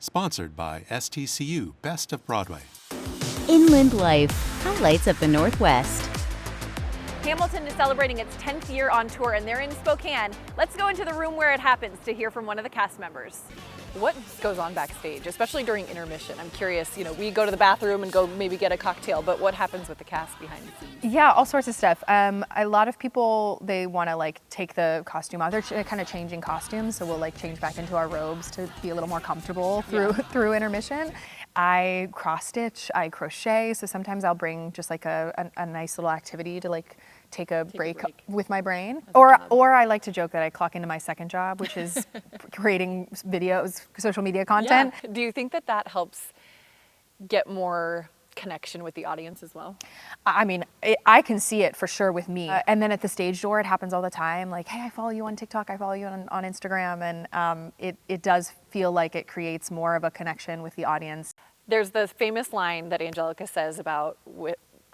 Sponsored by STCU Best of Broadway. Inland Life, highlights of the Northwest. Hamilton is celebrating its 10th year on tour and they're in Spokane. Let's go into the room where it happens to hear from one of the cast members. What goes on backstage, especially during intermission? I'm curious, we go to the bathroom and go maybe get a cocktail, but what happens with the cast behind the scenes? Yeah, all sorts of stuff. A lot of people, they want to take the costume off. They're kind of changing costumes, so we'll change back into our robes to be a little more comfortable through intermission. I cross stitch, I crochet, so sometimes I'll bring just a nice little activity to take a break with my brain. Or I like to joke that I clock into my second job, which is creating videos, social media content. Yeah. Do you think that helps get more connection with the audience as well? I mean, I can see it for sure with me. And then at the stage door, it happens all the time. Hey, I follow you on TikTok, I follow you on Instagram. And it does feel like it creates more of a connection with the audience. There's the famous line that Angelica says about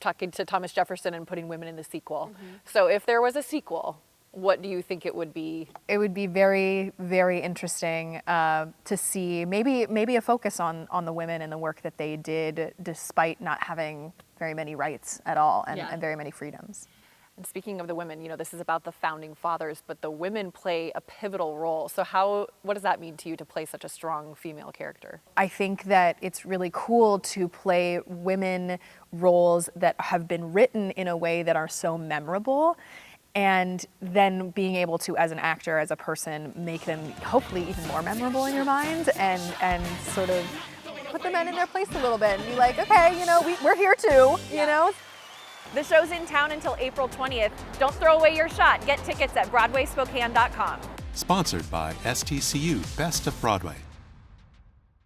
talking to Thomas Jefferson and putting women in the sequel. Mm-hmm. So if there was a sequel, what do you think it would be? It would be very, very interesting to see maybe a focus on the women and the work that they did despite not having very many rights at all and very many freedoms. And speaking of the women, this is about the founding fathers, but the women play a pivotal role. So what does that mean to you to play such a strong female character? I think that it's really cool to play women roles that have been written in a way that are so memorable, and then being able to, as an actor, as a person, make them hopefully even more memorable in your mind and sort of put the men in their place a little bit and be like, okay, we're here too, The show's in town until April 20th. Don't throw away your shot. Get tickets at BroadwaySpokane.com. Sponsored by STCU Best of Broadway.